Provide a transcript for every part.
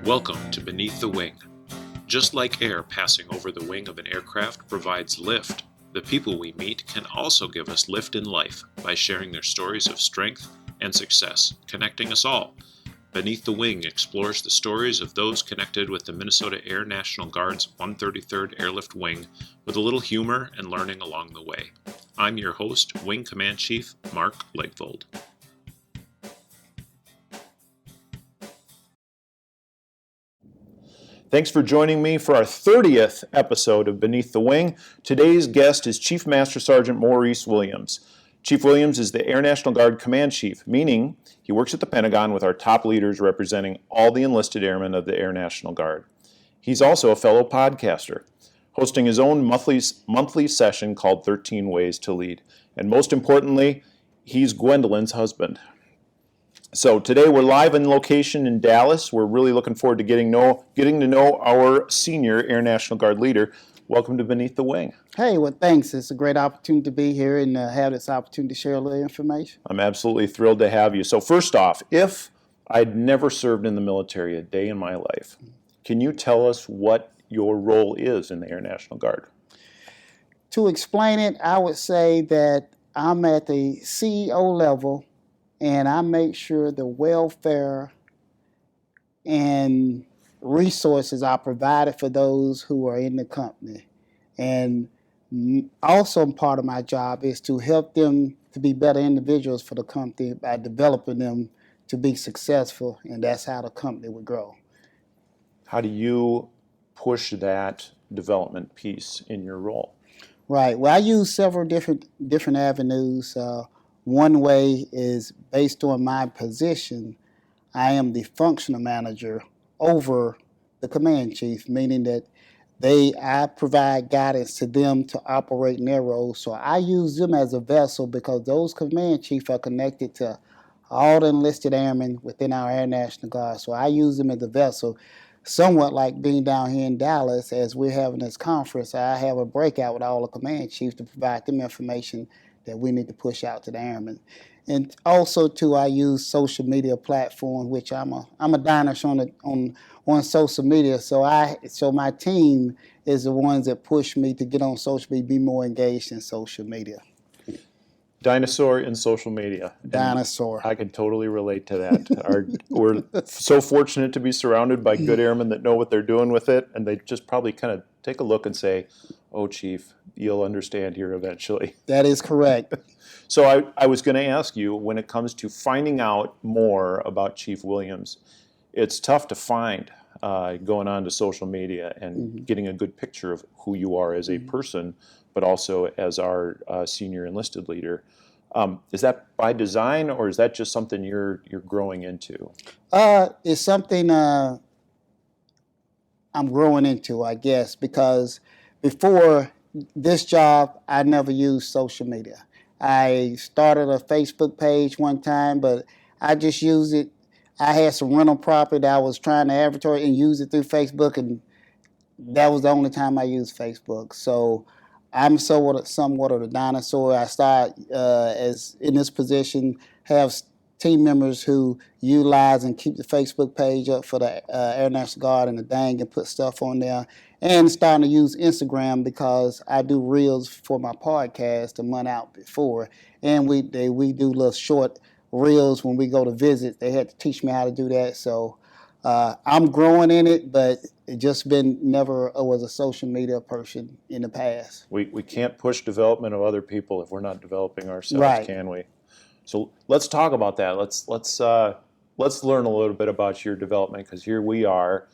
Welcome to Beneath the Wing. Just like air passing over the wing of an aircraft provides lift, the people we meet can also give us lift in life by sharing their stories of strength and success, connecting us all. Beneath the Wing explores the stories of those connected with the Minnesota Air National Guard's 133rd Airlift Wing with a little humor and learning along the way. I'm your host, Wing Command Chief Mark Legvold. Thanks for joining me for our 30th episode of Beneath the Wing. Today's guest is Chief Master Sgt. Maurice Williams. Chief Williams is the Air National Guard Command Chief, meaning he works at the Pentagon with our top leaders representing all the enlisted airmen of the Air National Guard. He's also a fellow podcaster, hosting his own monthly session called 13 Ways to Lead. And most importantly, he's Gwendolyn's husband. So today we're live in location in Dallas. We're really looking forward to getting to know our senior Air National Guard leader. Welcome to Beneath the Wing. Hey, well, thanks. It's a great opportunity to be here and have this opportunity to share a little information. I'm absolutely thrilled to have you. So first off, if I'd never served in the military a day in my life, can you tell us what your role is in the Air National Guard? To explain it, I would say that I'm at the CEO level and I make sure the welfare and resources are provided for those who are in the company. And also part of my job is to help them to be better individuals for the company by developing them to be successful, and that's how the company would grow. How do you push that development piece in your role? Right. Well, I use several different avenues. One way is based on my position. I am the functional manager over the command chief, meaning that I provide guidance to them to operate in their roles. So I use them as a vessel because those command chiefs are connected to all the enlisted airmen within our Air National Guard. So I use them as a vessel, somewhat like being down here in Dallas as we're having this conference. I have a breakout with all the command chiefs to provide them information that we need to push out to the airmen. And also, too, I use social media platforms, which I'm a dinosaur on social media. So my team is the ones that push me to get on social media, be more engaged in social media. Dinosaur in social media. Dinosaur. I can totally relate to that. We're so fortunate to be surrounded by good airmen that know what they're doing with it, and they just probably kind of take a look and say, "Oh, Chief, you'll understand here eventually." That is correct. So I was going to ask you, when it comes to finding out more about Chief Williams, it's tough to find going on to social media and getting a good picture of who you are as a person, but also as our senior enlisted leader. Is that by design, or is that just something you're growing into? It's something I'm growing into, I guess, because before this job, I never used social media. I started a Facebook page one time, but I just used it. I had some rental property that I was trying to advertise and use it through Facebook, and that was the only time I used Facebook. So I'm somewhat of a dinosaur. I start as in this position, have team members who utilize and keep the Facebook page up for the Air National Guard and the DANG and put stuff on there. And starting to use Instagram because I do reels for my podcast a month out before. And we do little short reels when we go to visit. They had to teach me how to do that. So I'm growing in it, but it just never was a social media person in the past. We can't push development of other people if we're not developing ourselves, right. Can we? So let's talk about that. Let's learn a little bit about your development, because here we are,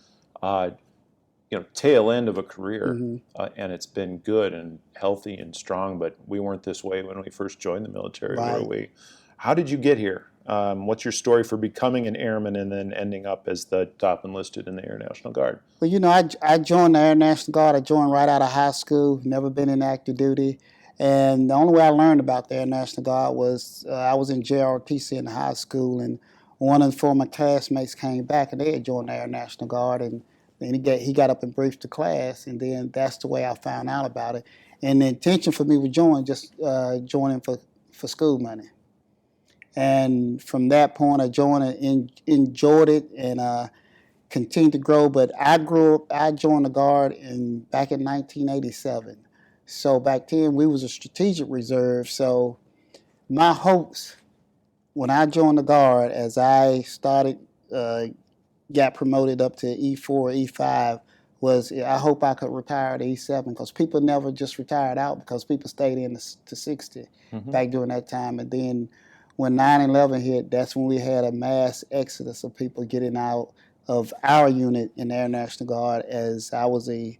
tail end of a career, and it's been good and healthy and strong. But we weren't this way when we first joined the military, right. were we? How did you get here? What's your story for becoming an airman and then ending up as the top enlisted in the Air National Guard? Well, I joined the Air National Guard. I joined right out of high school. Never been in active duty. And the only way I learned about the Air National Guard was I was in JROTC in high school, and one of the former classmates came back, and they had joined the Air National Guard, and then he got up and briefed the class, and then that's the way I found out about it. And the intention for me was joining for school money. And from that point, I joined and enjoyed it, and continued to grow. But I joined the Guard back in 1987. So back then we was a strategic reserve. So my hopes when I joined the Guard, as I started, got promoted up to E4, E5, was I hope I could retire to E7 because people never just retired out because people stayed in to 60 back during that time. And then when 9/11 hit, that's when we had a mass exodus of people getting out of our unit in the Air National Guard, as I was a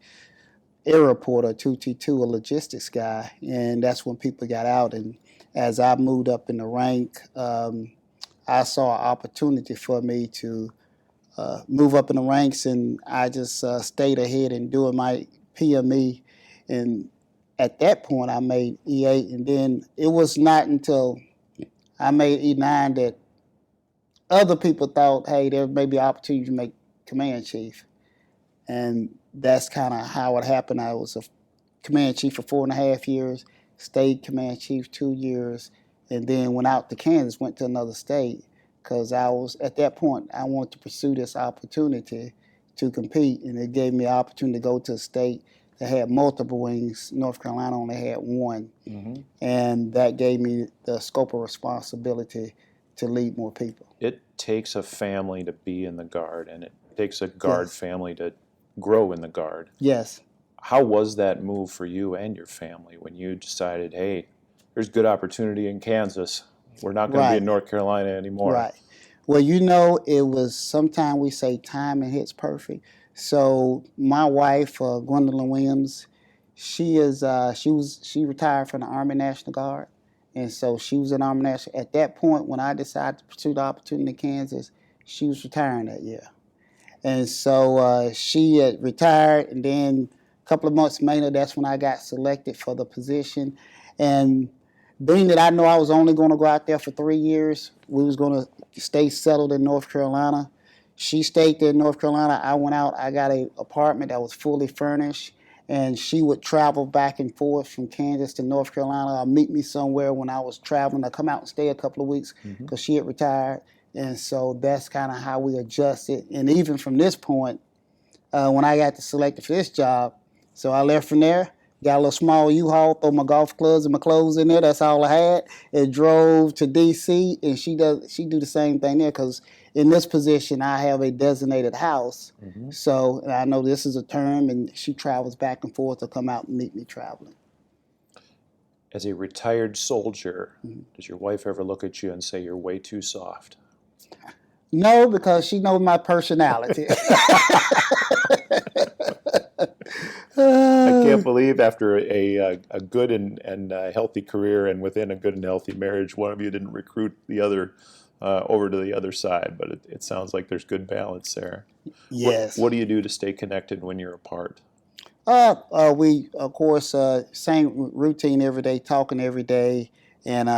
air reporter, 2T2, a logistics guy, and that's when people got out. And as I moved up in the rank, I saw an opportunity for me to move up in the ranks, and I just stayed ahead and doing my PME. And at that point, I made E8, and then it was not until I made E9 that other people thought, hey, there may be an opportunity to make command chief. And that's kind of how it happened. I was a command chief for 4.5 years, stayed command chief 2 years, and then went out to Kansas, went to another state, because I was, at that point, I wanted to pursue this opportunity to compete, and it gave me an opportunity to go to a state that had multiple wings. North Carolina only had one, and that gave me the scope of responsibility to lead more people. It takes a family to be in the Guard, and it takes a Guard family to grow in the Guard. Yes. How was that move for you and your family when you decided, hey, there's good opportunity in Kansas, we're not going to be in North Carolina anymore? Right. Well, you know, it was, sometimes we say timing hits perfect. So my wife, Gwendolyn Williams, she retired from the Army National Guard, and so she was in Army National. At that point, when I decided to pursue the opportunity in Kansas, she was retiring that year, and so she had retired, and then a couple of months later, that's when I got selected for the position, and being that I know I was only going to go out there for 3 years, we was going to stay settled in North Carolina. She stayed there in North Carolina. I went out. I got an apartment that was fully furnished, and she would travel back and forth from Kansas to North Carolina, or meet me somewhere when I was traveling. I'd come out and stay a couple of weeks because she had retired. And so that's kind of how we adjusted. And even from this point, when I got selected for this job, so I left from there, got a little small U-Haul, throw my golf clubs and my clothes in there. That's all I had. And drove to D.C., and she do the same thing there, because in this position, I have a designated house. So I know this is a term, and she travels back and forth to come out and meet me traveling. As a retired soldier, does your wife ever look at you and say you're way too soft? No, because she knows my personality. I can't believe after a good and healthy career and within a good and healthy marriage, one of you didn't recruit the other over to the other side, but it sounds like there's good balance there. Yes. What do you do to stay connected when you're apart? We, of course, same routine every day, talking every day, and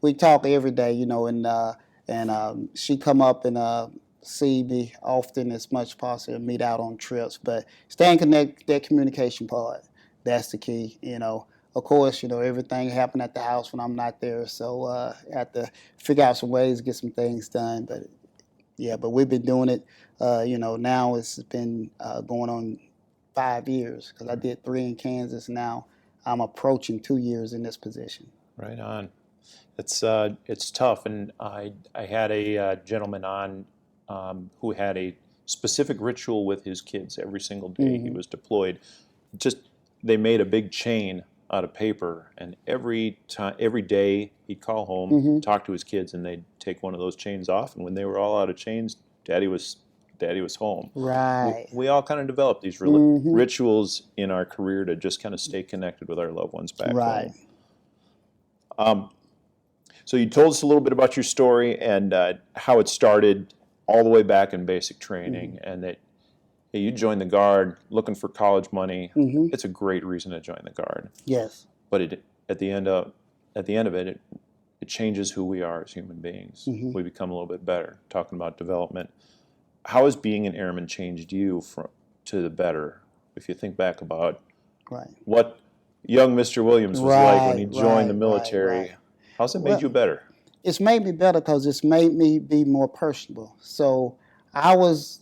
we talk every day, you know, and she come up and see me often as much as possible, meet out on trips, but staying connected, that communication part, that's the key, you know. Of course, you know, everything happened at the house when I'm not there, so I have to figure out some ways to get some things done. But yeah, but we've been doing it, you know, now it's been going on 5 years, because I did 3 in Kansas. Now I'm approaching 2 years in this position. Right on. It's tough, and I had a gentleman on who had a specific ritual with his kids every single day he was deployed. Just, they made a big chain out of paper, and every day he'd call home, talk to his kids, and they'd take one of those chains off, and when they were all out of chains, Daddy was home. Right. We all kind of developed these rituals in our career to just kind of stay connected with our loved ones back home. So you told us a little bit about your story and how it started all the way back in basic training, and that you joined the Guard looking for college money. It's a great reason to join the Guard. Yes. But at the end of it, it changes who we are as human beings. We become a little bit better. Talking about development, how has being an airman changed you to the better? If you think back about what young Mr. Williams was like when he joined the military, how's it made you better? it's made me better because it's made me be more personable. So I was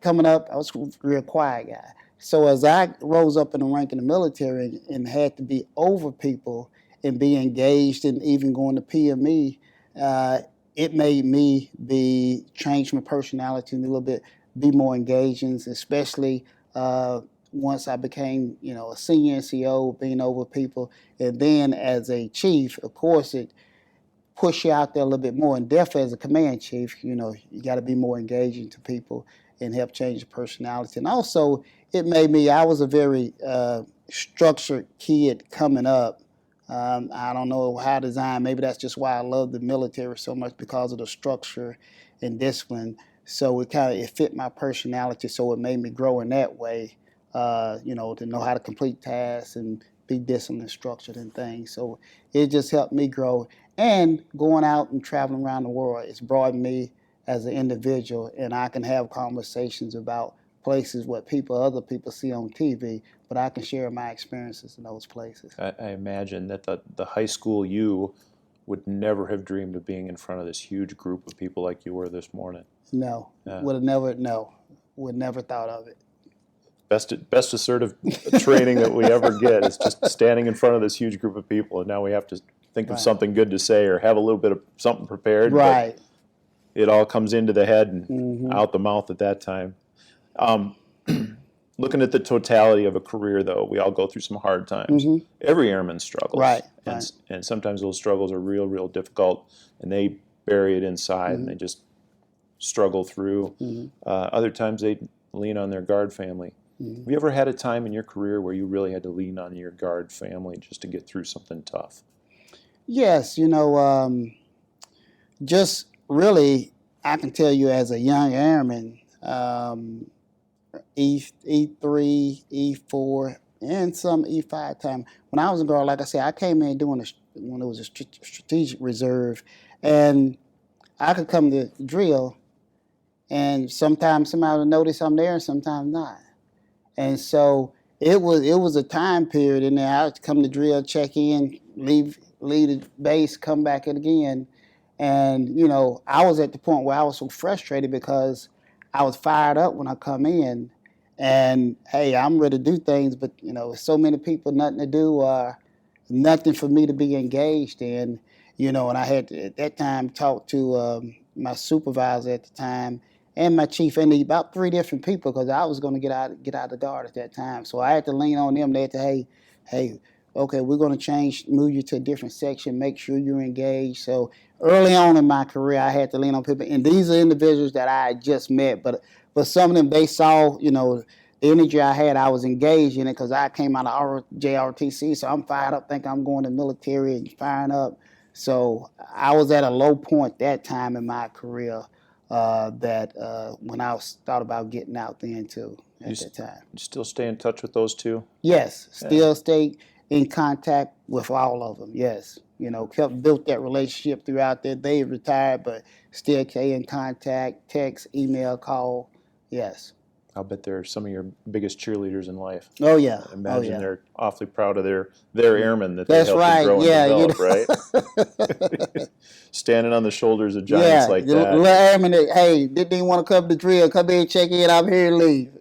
coming up, I was a real quiet guy. So as I rose up in the rank in the military and had to be over people and be engaged and even going to PME, it made me change my personality a little bit, be more engaging, especially once I became, a senior NCO, being over people. And then as a chief, of course, it push you out there a little bit more. And definitely as a command chief, you got to be more engaging to people and help change the personality. And also, it made me, I was a very structured kid coming up. I don't know how designed, maybe that's just why I love the military so much, because of the structure and discipline. So it fit my personality, so it made me grow in that way, to know how to complete tasks and be disciplined and structured and things. So it just helped me grow. And going out and traveling around the world, it's broadened me as an individual, and I can have conversations about places what other people see on TV, but I can share my experiences in those places. I imagine that the high school you would never have dreamed of being in front of this huge group of people like you were this morning. No, would never thought of it. Best assertive training that we ever get is just standing in front of this huge group of people, and now we have to think of something good to say or have a little bit of something prepared. Right. It all comes into the head and out the mouth at that time. Looking at the totality of a career, though, we all go through some hard times. Every airman struggles. Right. And sometimes those struggles are real, real difficult, and they bury it inside and they just struggle through. Other times they lean on their guard family. Have you ever had a time in your career where you really had to lean on your guard family just to get through something tough? Yes, just really, I can tell you as a young airman, E3, E4, and some E5 time. When I was in guard, like I said, I came in when it was a strategic reserve, and I could come to drill, and sometimes somebody would notice I'm there, and sometimes not. And so it was a time period in there. I would come to drill, check in, leave the base, come back in again. And, I was at the point where I was so frustrated because I was fired up when I come in. And, hey, I'm ready to do things, but, so many people, nothing to do, nothing for me to be engaged in. And I had to, at that time, talk to my supervisor at the time and my chief, and about 3 different people, because I was going to get out of the guard at that time. So I had to lean on them. They had to, hey, okay, we're going to move you to a different section, make sure you're engaged. So early on in my career, I had to lean on people. And these are individuals that I had just met, but some of them, they saw, the energy I had, I was engaged in it because I came out of JRTC, so I'm fired up, think I'm going to the military and firing up. So I was at a low point that time in my career when I thought about getting out then too at that time. You still stay in touch with those two? Yes, still stay in contact with all of them, yes. Built that relationship throughout there. They retired, but still stay in contact, text, email, call, yes. I'll bet they're some of your biggest cheerleaders in life. Oh, yeah. I imagine they're awfully proud of their airmen that That's they helped right. grow and develop, right? Standing on the shoulders of giants like that. Little airmen that, hey, didn't even want to come to drill, come in, check in, I'm here and leave.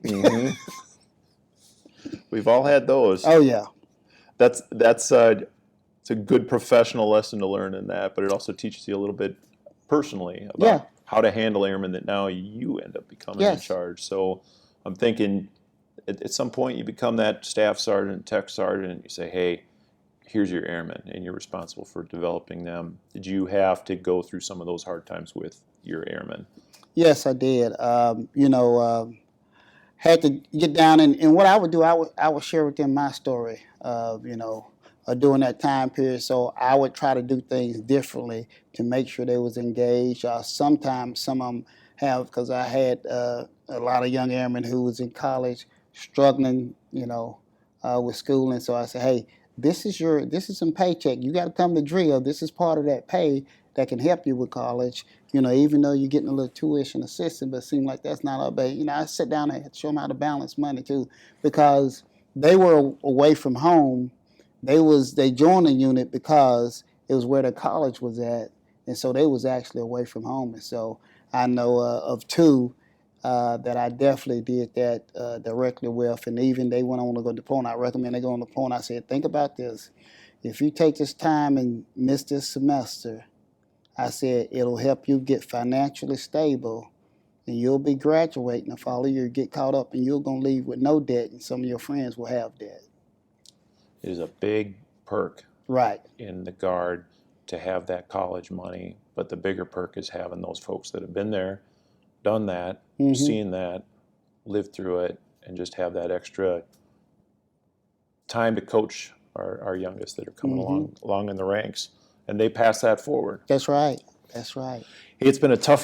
We've all had those. Oh, yeah. That's it's a good professional lesson to learn in that, but it also teaches you a little bit personally about how to handle airmen that now you end up becoming in charge. So I'm thinking at some point you become that staff sergeant, tech sergeant, and you say, hey, here's your airmen, and you're responsible for developing them. Did you have to go through some of those hard times with your airmen? Yes, I did. Had to get down, and what I would do, I would share with them my story of, during that time period. So I would try to do things differently to make sure they was engaged. Sometimes some of them have, because I had a lot of young airmen who was in college struggling, with schooling. So I said, hey, this is some paycheck. You got to come to drill. This is part of that pay that can help you with college. Even though you're getting a little tuition assistance, but it seemed like that's not up. But I sit down and show them how to balance money too, because they were away from home. They joined the unit because it was where the college was at, and so they was actually away from home. And so I know of two that I definitely did that directly with, and even they went on to go deploy. And I recommend they go on deploy. And I said, think about this: if you take this time and miss this semester, I said it'll help you get financially stable, and you'll be graduating the following year, get caught up, and you're gonna leave with no debt, and some of your friends will have debt. It is a big perk Right. in the Guard to have that college money, but the bigger perk is having those folks that have been there, done that, seen that, lived through it, and just have that extra time to coach our youngest that are coming along in the ranks, and they pass that forward. That's right. That's right. It's been a tough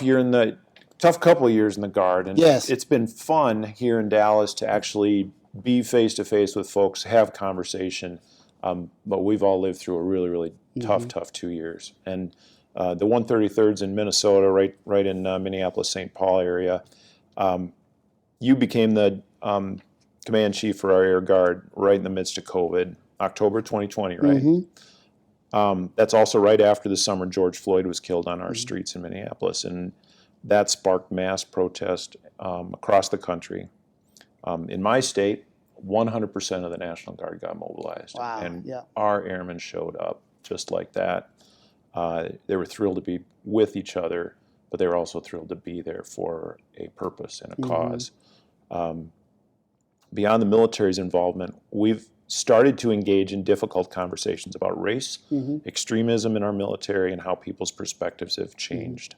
couple of years in the Guard, and Yes. it's been fun here in Dallas to actually be face to face with folks, have conversation. But we've all lived through a really, really tough 2 years. And the 133rd's in Minnesota, right in Minneapolis-St. Paul area. You became the command chief for our Air Guard right in the midst of COVID, October 2020, right? That's also right after the summer George Floyd was killed on our streets in Minneapolis. And that sparked mass protest across the country. In my state, 100% of the National Guard got mobilized. Wow. And our airmen showed up just like that. They were thrilled to be with each other, but they were also thrilled to be there for a purpose and a cause. Beyond the military's involvement, we've started to engage in difficult conversations about race, extremism in our military, and how people's perspectives have changed.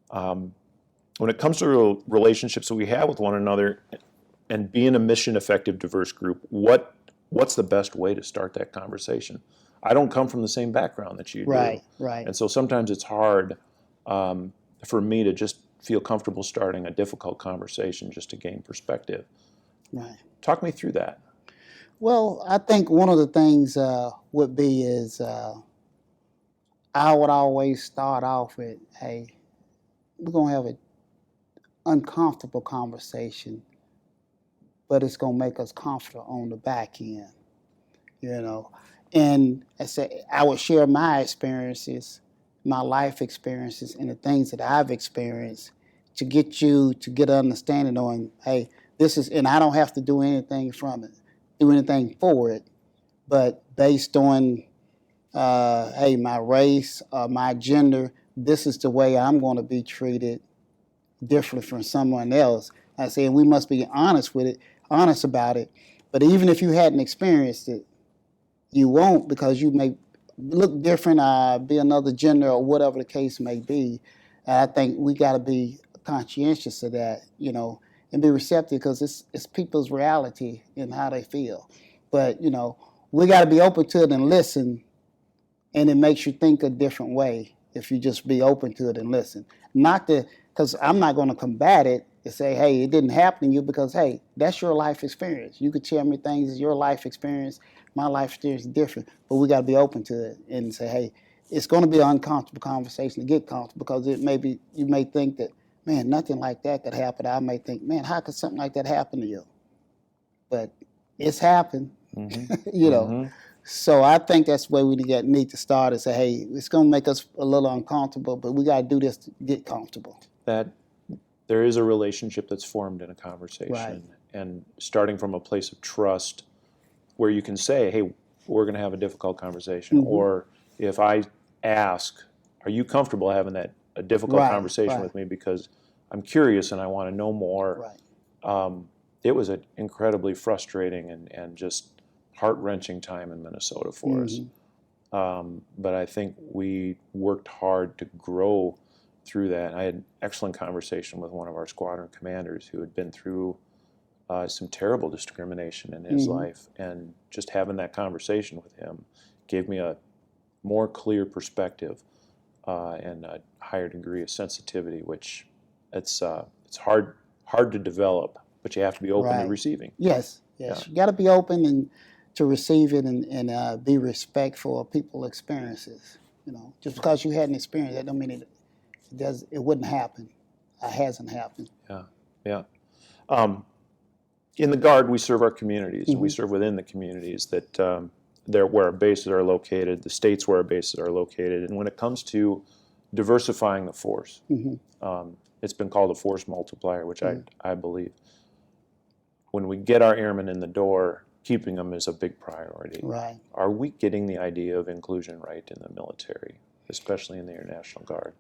When it comes to relationships that we have with one another and being a mission-effective, diverse group, what's the best way to start that conversation? I don't come from the same background that you do. Right. And so sometimes it's hard for me to just feel comfortable starting a difficult conversation just to gain perspective. Right. Talk me through that. Well, I think one of the things would be is I would always start off with, hey, we're going to have an uncomfortable conversation, but it's going to make us comfortable on the back end, you know. And I would share my experiences, my life experiences, and the things that I've experienced to get you to get an understanding on, hey, this is, and I don't have to do anything from it, do anything for it, but based on, hey, my race, my gender, this is the way I'm going to be treated differently from someone else. I say, and we must be honest about it. But even if you hadn't experienced it, you won't, because you may look different, be another gender, or whatever the case may be. And I think we got to be conscientious of that, you know, and be receptive, because it's people's reality and how they feel. But, you know, we got to be open to it and listen, and it makes you think a different way if you just be open to it and listen. Not to, because I'm not going to combat it and say, hey, it didn't happen to you, because, hey, that's your life experience. You could tell me things as your life experience. My life experience is different, but we got to be open to it and say, hey, it's going to be an uncomfortable conversation to get comfortable, because it may be, you may think that, man, nothing like that could happen. I may think, man, how could something like that happen to you? But it's happened, you know. So I think that's where we need to start and say, hey, it's going to make us a little uncomfortable, but we got to do this to get comfortable. That there is a relationship that's formed in a conversation, and starting from a place of trust where you can say, hey, we're going to have a difficult conversation. Or if I ask, are you comfortable having a difficult conversation with me, because I'm curious and I want to know more. It was an incredibly frustrating and just heart-wrenching time in Minnesota for us. But I think we worked hard to grow through that. I had an excellent conversation with one of our squadron commanders who had been through some terrible discrimination in his life, and just having that conversation with him gave me a more clear perspective and a higher degree of sensitivity, which it's hard to develop, but you have to be open to receiving. Yes. You got to be open and to receive it, and be respectful of people's experiences. You know, just because you had an experience, that don't mean it wouldn't happen. It hasn't happened. In the Guard, we serve our communities, and we serve within the communities that where our bases are located, the states where our bases are located. And when it comes to diversifying the force. Mm-hmm. It's been called a force multiplier, which I believe. When we get our airmen in the door, keeping them is a big priority. Right. Are we getting the idea of inclusion right in the military, especially in the Air National Guard?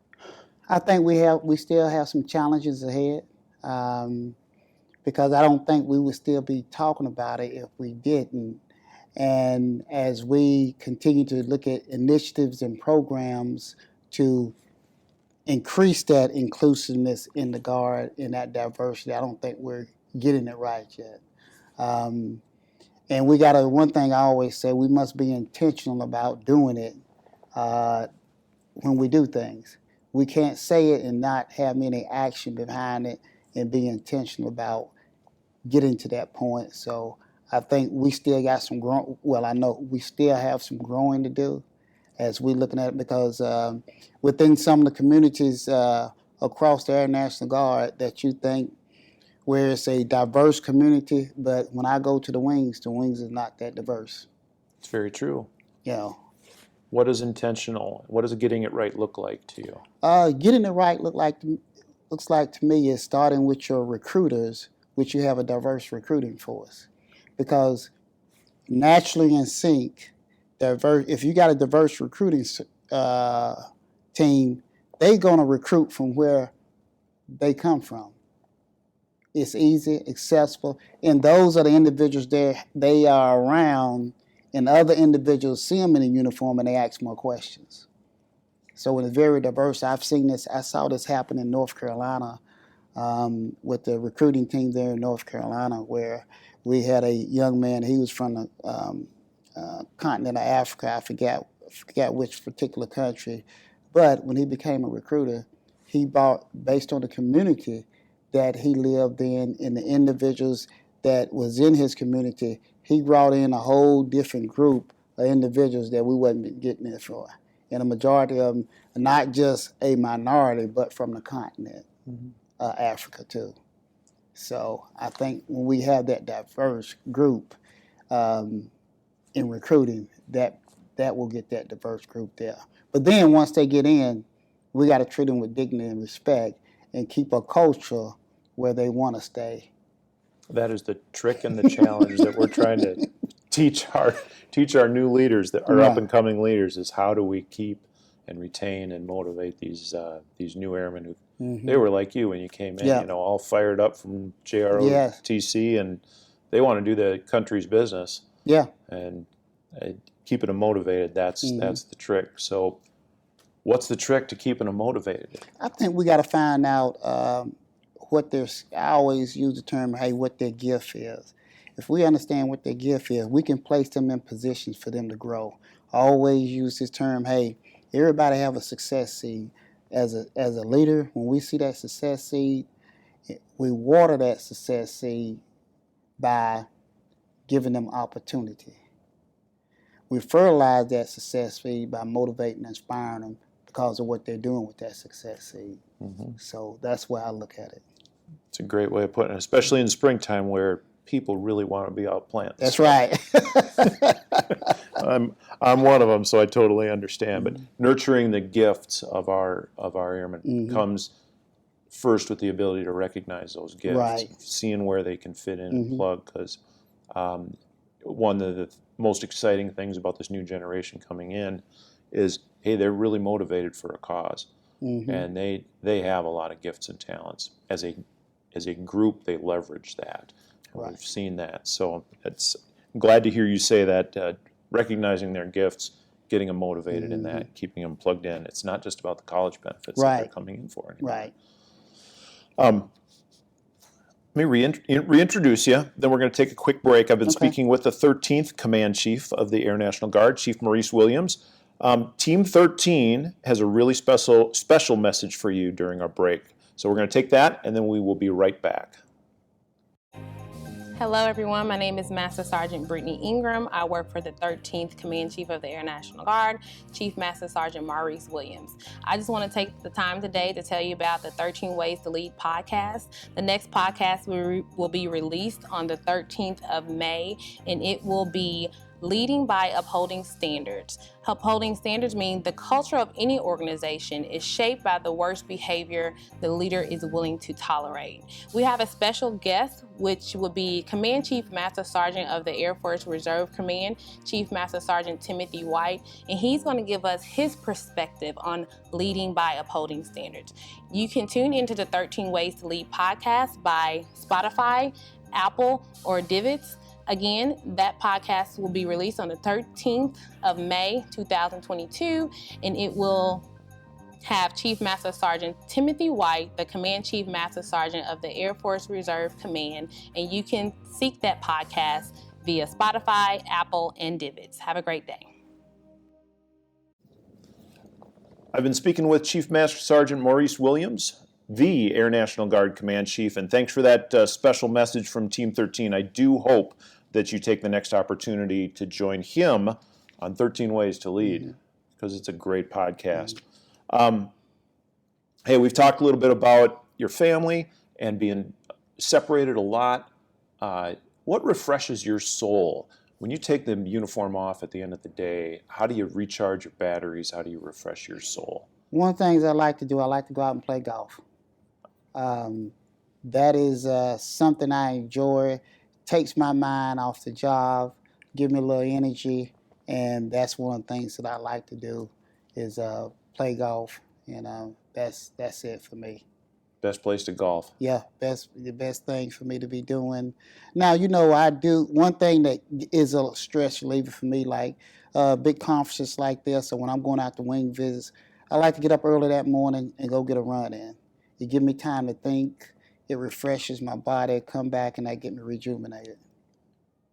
I think we still have some challenges ahead, because I don't think we would still be talking about it if we didn't. And as we continue to look at initiatives and programs to increase that inclusiveness in the Guard and that diversity, I don't think we're getting it right yet. And one thing I always say, we must be intentional about doing it when we do things. We can't say it and not have any action behind it and be intentional about getting to that point. So I think we still got some I know we still have some growing to do as we're looking at it, because within some of the communities across the Air National Guard that you think where it's a diverse community, but when I go to the wings is not that diverse. It's very true. You know. What is intentional? What does getting it right look like to you? Getting it right looks like to me is starting with your recruiters, which you have a diverse recruiting force, because naturally in sync, if you got a diverse recruiting team, they're going to recruit from where they come from. It's easy, accessible, and those are the individuals they are around, and other individuals see them in a uniform and they ask more questions. So it's very diverse. I saw this happen in North Carolina with the recruiting team there in North Carolina, where we had a young man, he was from the continent of Africa, I forget which particular country, but when he became a recruiter, he bought, based on the community that he lived in and the individuals that was in his community, he brought in a whole different group of individuals that we wasn't getting it for. And a majority of them, not just a minority, but from the continent, Africa too. So I think when we have that diverse group in recruiting, that will get that diverse group there. But then once they get in, we got to treat them with dignity and respect and keep a culture where they want to stay. That is the trick and the challenge that we're trying to teach our new leaders, that our up and coming leaders, is how do we keep and retain and motivate these new airmen who they were like you when you came in, all fired up from JROTC, and they want to do the country's business. Yeah, and keeping them motivated, that's the trick. So, what's the trick to keeping them motivated? I think we got to find out I always use the term, what their gift is. If we understand what their gift is, we can place them in positions for them to grow. I always use this term, everybody have a success seed. As a leader, when we see that success seed, we water that success seed by giving them opportunity. We fertilize that success seed by motivating and inspiring them because of what they're doing with that success seed. So that's why I look at it. It's a great way of putting it, especially in the springtime where people really want to be out planting. That's right. I'm one of them, so I totally understand. But nurturing the gifts of our airmen comes first with the ability to recognize those gifts, seeing where they can fit in and plug. Because one of the most exciting things about this new generation coming in is, they're really motivated for a cause, and they have a lot of gifts and talents. As a group, they leverage that. We've seen that. So I'm glad to hear you say that, recognizing their gifts, getting them motivated in that, keeping them plugged in. It's not just about the college benefits that they're coming in for anymore. Let me reintroduce you, then we're going to take a quick break. I've been speaking with the 13th Command Chief of the Air National Guard, Chief Maurice Williams. Team 13 has a really special message for you during our break. So we're going to take that, and then we will be right back. Hello everyone, my name is Master Sgt. Brittany Ingram. I work for the 13th Command Chief of the Air National Guard, Chief Master Sgt. Maurice Williams. I just want to take the time today to tell you about the 13 Ways to Lead podcast. The next podcast will be released on the 13th of May, and it will be leading by upholding standards. Upholding standards mean the culture of any organization is shaped by the worst behavior the leader is willing to tolerate. We have a special guest, which would be Command Chief Master Sergeant of the Air Force Reserve Command, Chief Master Sergeant Timothy White, and he's going to give us his perspective on leading by upholding standards. You can tune into the 13 Ways to Lead podcast by Spotify, Apple, or Divots. Again, that podcast will be released on the 13th of May, 2022, and it will have Chief Master Sergeant Timothy White, the Command Chief Master Sergeant of the Air Force Reserve Command, and you can seek that podcast via Spotify, Apple, and Divots. Have a great day. I've been speaking with Chief Master Sergeant Maurice Williams, the Air National Guard Command Chief, and thanks for that special message from Team 13. I do hope that you take the next opportunity to join him on 13 Ways to Lead, because it's a great podcast. Hey, we've talked a little bit about your family and being separated a lot. What refreshes your soul? When you take the uniform off at the end of the day, how do you recharge your batteries? How do you refresh your soul? One of the things I like to do, I like to go out and play golf. That is something I enjoy. Takes my mind off the job, give me a little energy, and that's one of the things that I like to do is play golf. That's it for me. Best place to golf. Yeah, the best thing for me to be doing. Now, I do one thing that is a stress reliever for me, like big conferences like this, or when I'm going out to wing visits, I like to get up early that morning and go get a run in. It gives me time to think. It refreshes my body, come back, and that get me rejuvenated.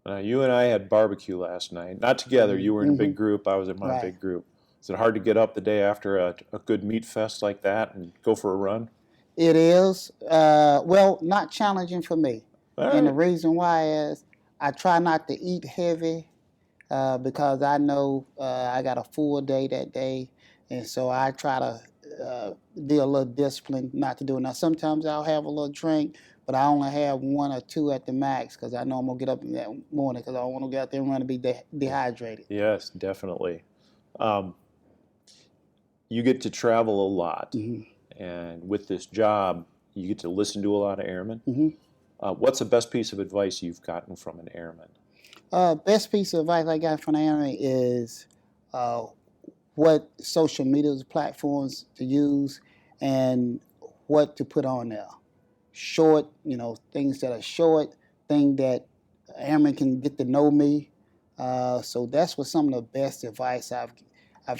You and I had barbecue last night. Not together. You were in a big group. I was in my big group. Is it hard to get up the day after a good meat fest like that and go for a run? It is. Well, not challenging for me. Right. And the reason why is I try not to eat heavy because I know I got a full day that day. And so I try to be a little disciplined not to do it. Now, sometimes I'll have a little drink, but I only have 1 or 2 at the max because I know I'm going to get up in that morning because I don't want to get out there and run and be dehydrated. Yes, definitely. You get to travel a lot. Mm-hmm. And with this job, you get to listen to a lot of airmen. Mm-hmm. What's the best piece of advice you've gotten from an airman? Best piece of advice I got from an airman is what social media platforms to use and what to put on there. Short, things that are short, things that airmen can get to know me. So that's what some of the best advice I've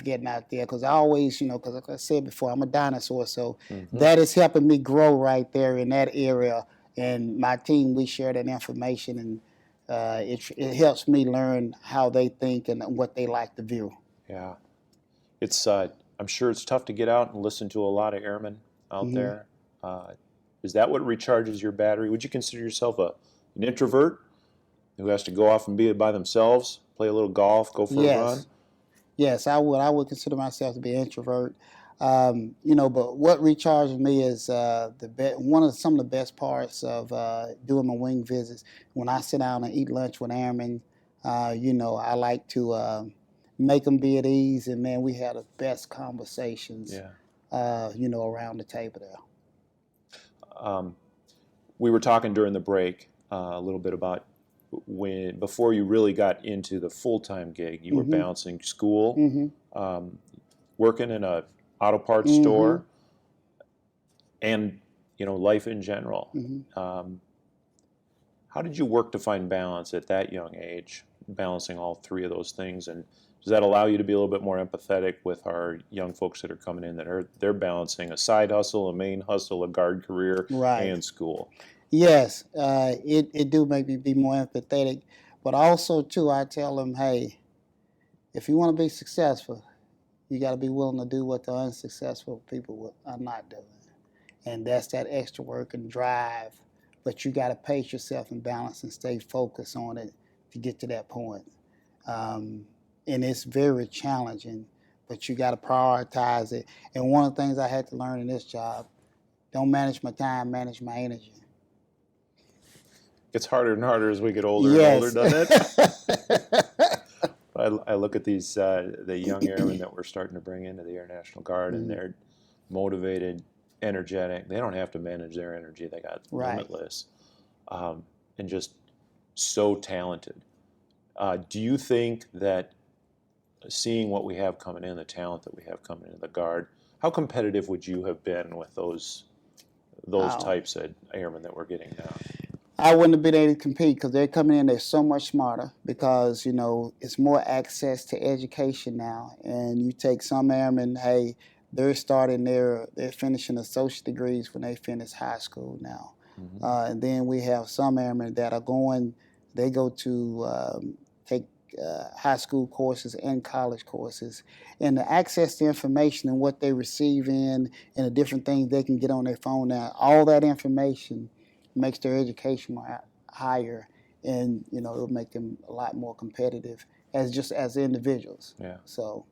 gotten out there. Because I always, because like I said before, I'm a dinosaur. So that is helping me grow right there in that area. And my team, we share that information, and it helps me learn how they think and what they like to view. Yeah. It's I'm sure it's tough to get out and listen to a lot of airmen out there. Is that what recharges your battery? Would you consider yourself an introvert who has to go off and be by themselves, play a little golf, go for a run? Yes, I would. I would consider myself to be an introvert. But what recharges me is some of the best parts of doing my wing visits. When I sit down and eat lunch with airmen, I like to make them be at ease, and man, we had the best conversations, around the table there. We were talking during the break a little bit about before you really got into the full-time gig, you were balancing school, working in a auto parts store, and life in general. How did you work to find balance at that young age, balancing all 3 of those things? And does that allow you to be a little bit more empathetic with our young folks that are coming in they're balancing a side hustle, a main hustle, a guard career, and school? Yes, it do make me be more empathetic, but also too I tell them, hey, if you want to be successful, you got to be willing to do what the unsuccessful people are not doing, and that's that extra work and drive. But you got to pace yourself and balance and stay focused on it to get to that point. And it's very challenging, but you got to prioritize it. And one of the things I had to learn in this job, don't manage my time, manage my energy. Gets harder and harder as we get older and older, doesn't it? I look at these the young airmen that we're starting to bring into the Air National Guard, and they're motivated, energetic. They don't have to manage their energy; they got limitless, and just so talented. Do you think that seeing what we have coming in, the talent that we have coming into the Guard, how competitive would you have been with those types of airmen that we're getting now? I wouldn't have been able to compete because they're coming in, they're so much smarter because, it's more access to education now. And you take some airmen, hey, they're finishing associate degrees when they finish high school now. And then we have some airmen that they go to take high school courses and college courses. And the access to information and what they receive and the different things they can get on their phone now, all that information makes their education higher, and it'll make them a lot more competitive as individuals. Yeah. So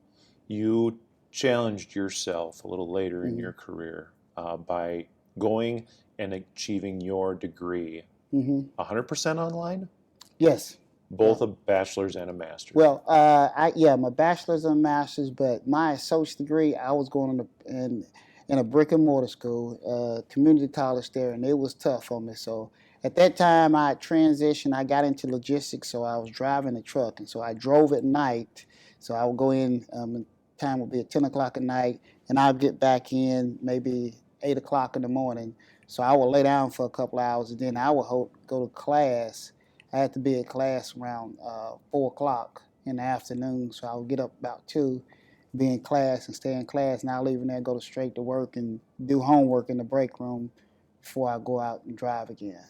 you challenged yourself a little later in your career by going and achieving your degree 100% online? Yes. Both a bachelor's and a master's. Well, my bachelor's and master's, but my associate degree, I was going in a brick and mortar school, community college there, and it was tough on me. So at that time, I transitioned. I got into logistics, so I was driving a truck, and so I drove at night. So I would go in. Time would be at 10 o'clock at night, and I'd get back in maybe 8 o'clock in the morning. So I would lay down for a couple hours, and then I would go to class. I had to be at class around 4 o'clock in the afternoon, so I would get up about 2, be in class and stay in class, and I'll leave there and go straight to work and do homework in the break room before I go out and drive again.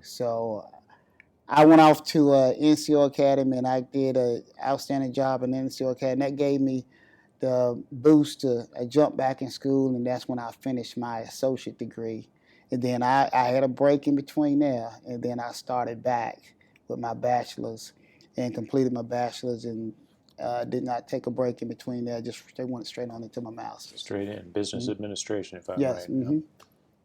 So I went off to NCO Academy, and I did an outstanding job in NCO Academy. And that gave me the boost to jump back in school, and that's when I finished my associate degree. And then I had a break in between there, and then I started back with my bachelor's and completed my bachelor's, and did not take a break in between there. They went straight on into my master's. Straight in business administration, if I'm Yes. right.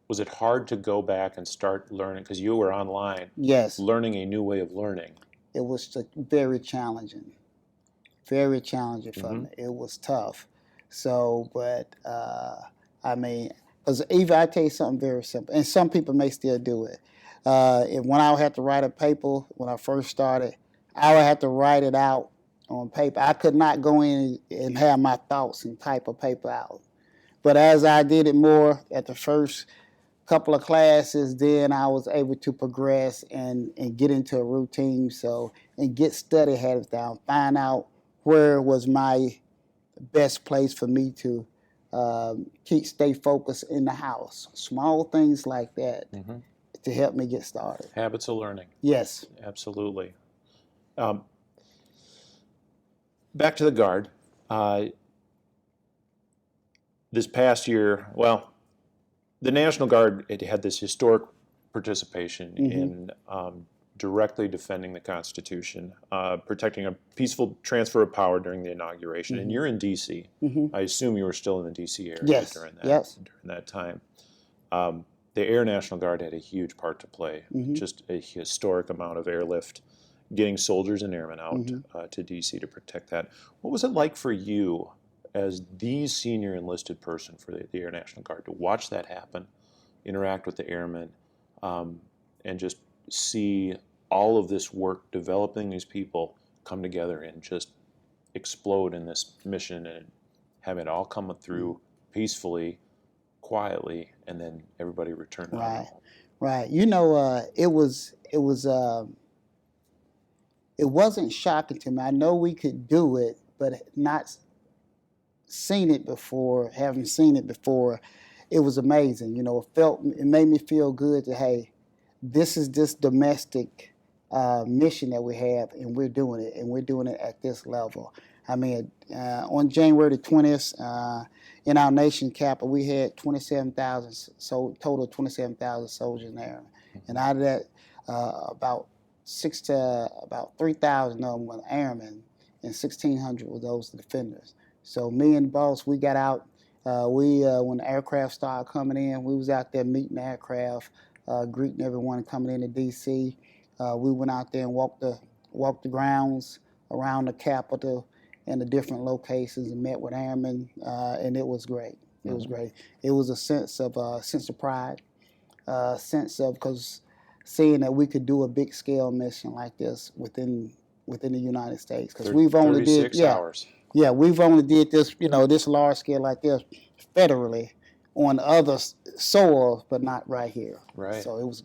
Was it hard to go back and start learning because you were online? Yes. Learning a new way of learning. It was very challenging. Very challenging for me. It was tough. So, but because even I tell you something very simple, and some people may still do it. When I would have to write a paper when I first started, I would have to write it out on paper. I could not go in and have my thoughts and type a paper out. But as I did it more at the first couple of classes, then I was able to progress and get into a routine. And get study habits down, find out where was my best place for me to stay focused in the house. Small things like that to help me get started. Habits of learning. Yes. Absolutely. Back to the Guard. This past year, the National Guard had this historic participation in directly defending the Constitution, protecting a peaceful transfer of power during the inauguration. And you're in D.C. I assume you were still in the D.C. area during that time. The Air National Guard had a huge part to play, just a historic amount of airlift, getting soldiers and airmen out to D.C. to protect that. What was it like for you as the senior enlisted person for the Air National Guard to watch that happen, interact with the airmen, and just see all of this work, developing these people come together and just explode in this mission and have it all come through peacefully, quietly, and then everybody return home? Right. It wasn't shocking to me. I know we could do it, but not seen it before, having seen it before, it was amazing. It made me feel good to, hey, this is this domestic mission that we have, and we're doing it, and we're doing it at this level. I mean, on January the 20th, in our nation capital, we had 27,000, total 27,000 soldiers in there. And out of that, about 3,000 of them were airmen, and 1,600 were those defenders. So me and the boss, we got out. When the aircraft started coming in, we was out there meeting the aircraft, greeting everyone coming into D.C. We went out there and walked the grounds around the Capitol and the different locations and met with airmen, and it was great. It was great. It was a sense of pride, sense of, because seeing that we could do a big scale mission like this within the United States, because we've only 36 hours. Yeah, we've only did this, this large scale like this federally on other soils, but not right here. Right. So it was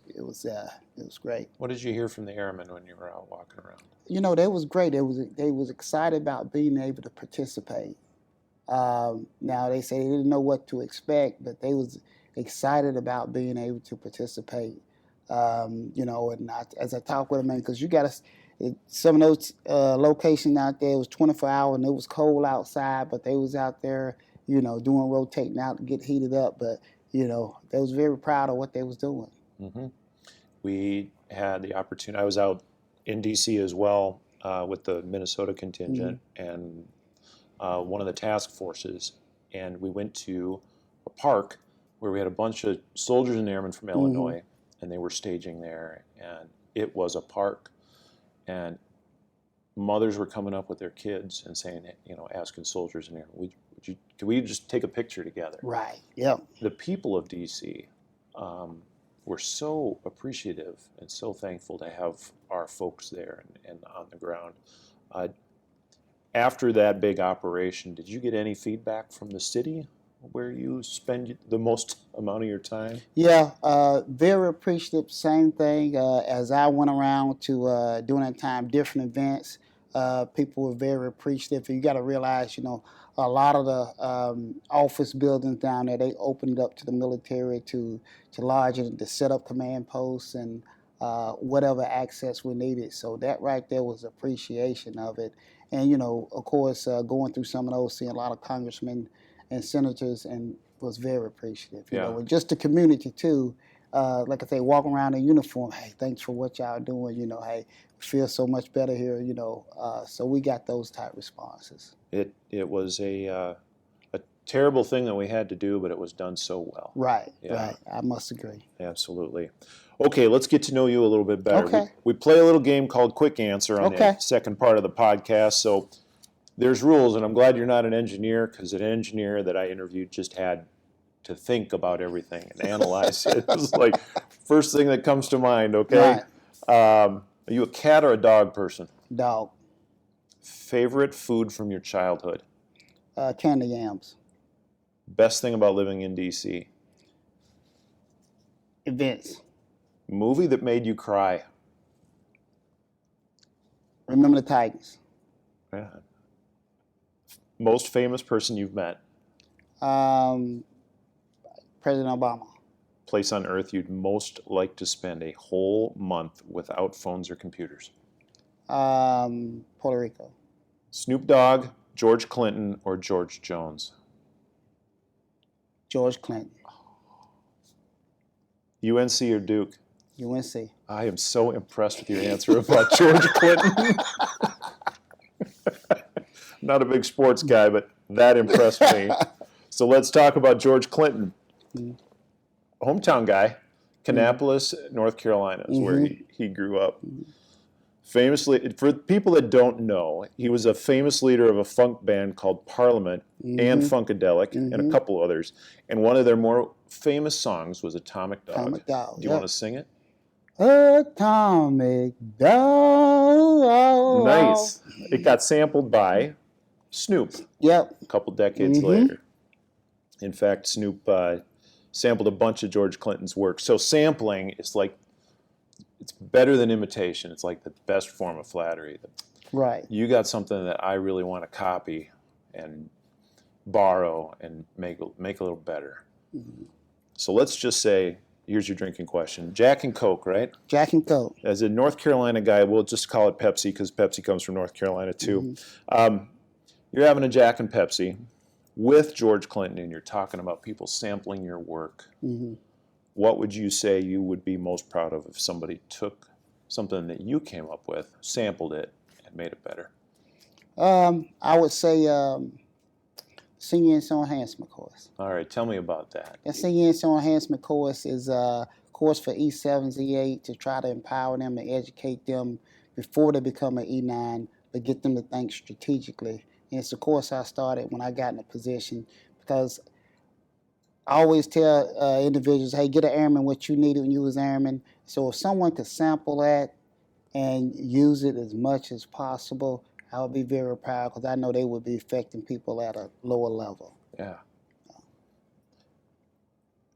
great. What did you hear from the airmen when you were out walking around? They was great. They was excited about being able to participate. Now they say they didn't know what to expect, but they was excited about being able to participate. And as I talk with them, because you got to, some of those locations out there, it was 24 hours and it was cold outside, but they was out there, doing rotating out to get heated up. But, they was very proud of what they was doing. Mm-hmm. We had the opportunity, I was out in D.C. as well with the Minnesota contingent and one of the task forces, and we went to a park where we had a bunch of soldiers and airmen from Illinois, and they were staging there, and it was a park, and mothers were coming up with their kids and saying, asking soldiers and airmen, could we just take a picture together? Right, yep. The people of D.C. Were so appreciative and so thankful to have our folks there and on the ground. After that big operation, did you get any feedback from the city where you spend the most amount of your time? Yeah, very appreciative. Same thing. As I went around to during that time, different events, people were very appreciative. You got to realize, a lot of the office buildings down there, they opened up to the military to lodge and to set up command posts and whatever access we needed. So that right there was appreciation of it. And, of course, going through some of those, seeing a lot of congressmen and senators, and was very appreciative. And just the community, too. Like I say, walking around in uniform, hey, thanks for what y'all doing. Hey, we feel so much better here, So we got those type responses. It was a terrible thing that we had to do, but it was done so well. Right, right. I must agree. Absolutely. Okay, let's get to know you a little bit better. Okay. We play a little game called Quick Answer on the second part of the podcast. So there's rules, and I'm glad you're not an engineer, because an engineer that I interviewed just had to think about everything and analyze it. It was like first thing that comes to mind, okay? Right. Are you a cat or a dog person? Dog. Favorite food from your childhood? Candy yams. Best thing about living in D.C.? Events. Movie that made you cry? Remember the Titans. Yeah. Most famous person you've met? President Obama. Place on earth you'd most like to spend a whole month without phones or computers? Puerto Rico. Snoop Dogg, George Clinton, or George Jones? George Clinton. UNC or Duke? UNC. I am so impressed with your answer about George Clinton. Not a big sports guy, but that impressed me. So let's talk about George Clinton. Hometown guy, Kannapolis, North Carolina is where he grew up. Famously, for people that don't know, he was a famous leader of a funk band called Parliament and Funkadelic and a couple others. And one of their more famous songs was Atomic Dog. Atomic Dog. Do you want to sing it? Atomic Dog. Nice. It got sampled by Snoop. Yep. A couple decades later. In fact, Snoop sampled a bunch of George Clinton's work. So sampling is like, it's better than imitation. It's like the best form of flattery. Right. You got something that I really want to copy and borrow and make a little better. So let's just say, here's your drinking question. Jack and Coke, right? Jack and Coke. As a North Carolina guy, we'll just call it Pepsi because Pepsi comes from North Carolina too. You're having a Jack and Pepsi with George Clinton, and you're talking about people sampling your work. What would you say you would be most proud of if somebody took something that you came up with, sampled it, and made it better? I would say singing and song enhancement course. All right, tell me about that. That singing and song enhancement course is a course for E7s, E8 to try to empower them and educate them before they become an E9 but get them to think strategically. And it's the course I started when I got in a position, because I always tell individuals, hey, get an airman what you needed when you was airman. So if someone could sample that and use it as much as possible, I would be very proud, because I know they would be affecting people at a lower level. Yeah.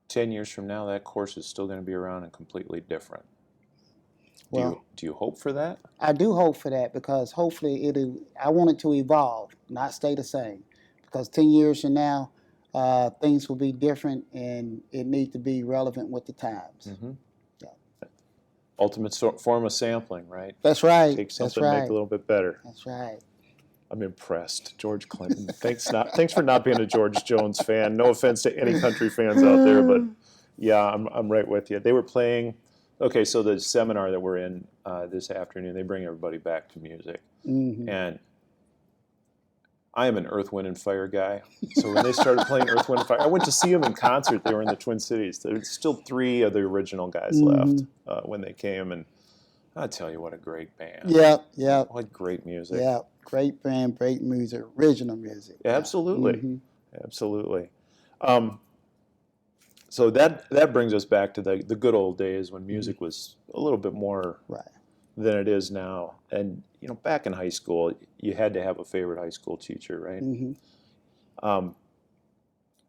10 years from now, that course is still going to be around and completely different. Well, Do you hope for that? I do hope for that, because hopefully I want it to evolve, not stay the same. Because 10 years from now, things will be different, and it needs to be relevant with the times. Mm-hmm. Yeah. Ultimate form of sampling, right? That's right. Take something, That's right. make it a little bit better. That's right. I'm impressed. George Clinton. Thanks for not being a George Jones fan. No offense to any country fans out there, but yeah, I'm right with you. They were playing. Okay, so the seminar that we're in this afternoon, they bring everybody back to music, and I am an Earth, Wind, and Fire guy. So when they started playing Earth, Wind, and Fire, I went to see them in concert. They were in the Twin Cities. There's still 3 of the original guys left when they came, and I tell you, what a great band. Yep, yep. What great music. Yeah, great band, great music, original music. Yeah, absolutely, absolutely. So that brings us back to the good old days when music was a little bit more than it is now. And back in high school, you had to have a favorite high school teacher, right?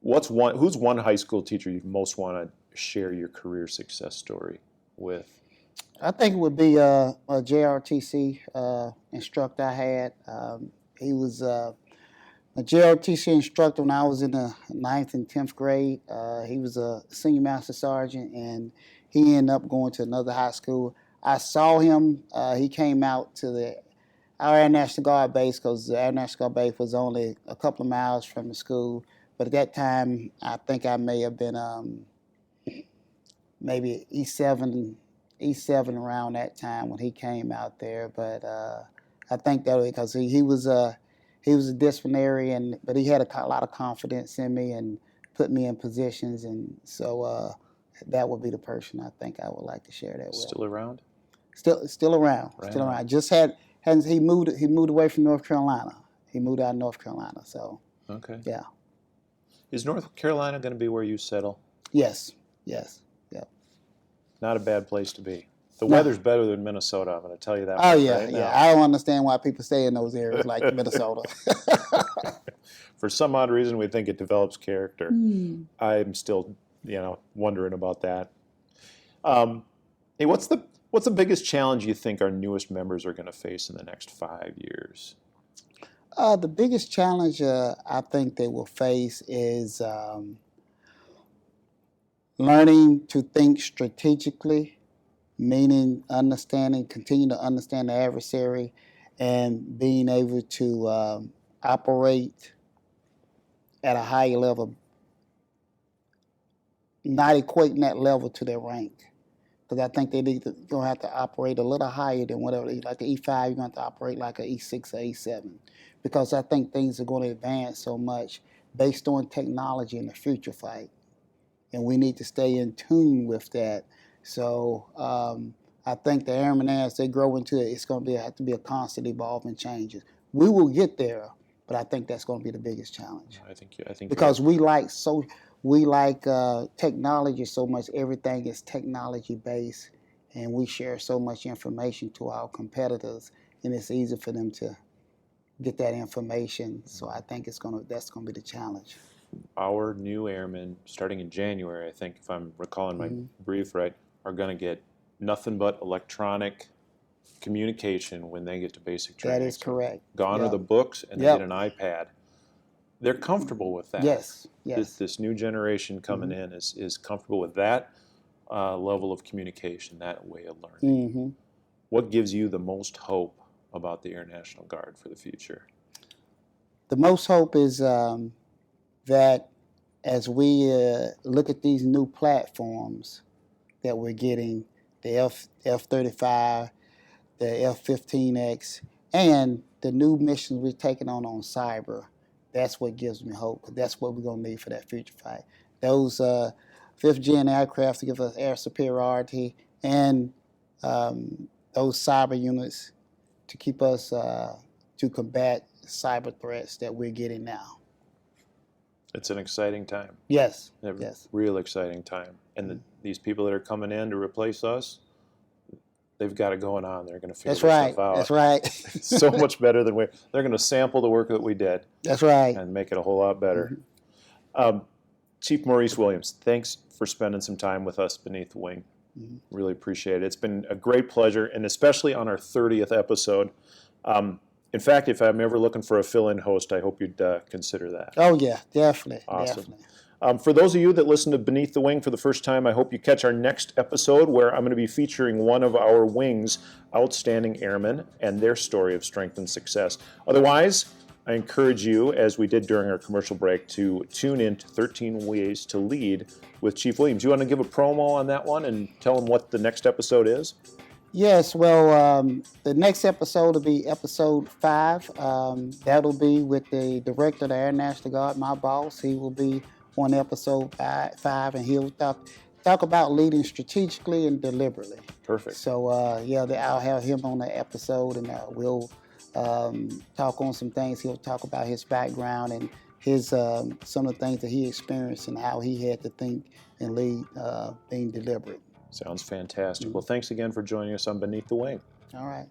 Who's one high school teacher you most want to share your career success story with? I think it would be a JRTC instructor I had. He was a JRTC instructor when I was in the 9th and 10th grade. He was a senior master sergeant, and he ended up going to another high school. I saw him. He came out to our Air National Guard base, because the Air National Guard base was only a couple of miles from the school. But at that time, I think I may have been maybe E7 around that time when he came out there. But I think that because he was a disciplinary, but he had a lot of confidence in me and put me in positions, and so that would be the person I think I would like to share that with. Still around? Still around. Right. Still around. Just he moved away from North Carolina. He moved out of North Carolina. So okay. Yeah. Is North Carolina going to be where you settle? Yes. Not a bad place to be. The weather's better than Minnesota, I'm going to tell you that. Oh, yeah, right yeah. now. I don't understand why people stay in those areas like Minnesota. For some odd reason, we think it develops character. I'm still, wondering about that. Hey, what's the biggest challenge you think our newest members are going to face in the next 5 years? The biggest challenge I think they will face is learning to think strategically, meaning continue to understand the adversary, and being able to operate at a higher level, not equating that level to their rank. Because I think they're going to have to operate a little higher than whatever. Like the E5, you're going to have to operate like an E6 or E7. Because I think things are going to advance so much based on technology in the future fight. And we need to stay in tune with that. So I think the airmen, as they grow into it, it's going to have to be a constant evolving changes. We will get there, but I think that's going to be the biggest challenge. I think because we like technology so much. Everything is technology based, and we share so much information to our competitors, and it's easy for them to get that information. So I think that's going to be the challenge. Our new airmen, starting in January, I think, if I'm recalling my brief right, are going to get nothing but electronic communication when they get to basic training. That is correct. Gone are the books, and they get an iPad. They're comfortable with that. Yes. This new generation coming in is comfortable with that level of communication, that way of learning. What gives you the most hope about the Air National Guard for the future? The most hope is that as we look at these new platforms that we're getting, the F-35, the F-15X, and the new missions we're taking on cyber, that's what gives me hope. That's what we're going to need for that future fight. Those 5th-gen aircraft to give us air superiority, and those cyber units to keep us to combat cyber threats that we're getting now. It's an exciting time. Yes, A yes. real exciting time. And these people that are coming in to replace us, they've got it going on. They're going to figure That's this right. stuff out. That's right. So much better than they're going to sample the work that we did That's right. and make it a whole lot better. Chief Maurice Williams, thanks for spending some time with us beneath the wing. Really appreciate it. It's been a great pleasure, and especially on our 30th episode. In fact, if I'm ever looking for a fill-in host, I hope you'd consider that. Oh, yeah, definitely. Awesome. Definitely. For those of you that listen to Beneath the Wing for the first time, I hope you catch our next episode where I'm going to be featuring one of our wing's outstanding airmen and their story of strength and success. Otherwise, I encourage you, as we did during our commercial break, to tune in to 13 Ways to Lead with Chief Williams. You want to give a promo on that one and tell them what the next episode is? Yes, well, the next episode will be episode 5. That'll be with the director of the Air National Guard, my boss. He will be on episode 5, and he'll talk about leading strategically and deliberately. Perfect. So, I'll have him on the episode, and we'll talk on some things. He'll talk about his background and his some of the things that he experienced and how he had to think and lead being deliberate. Sounds fantastic. Well, thanks again for joining us on Beneath the Wing. All right.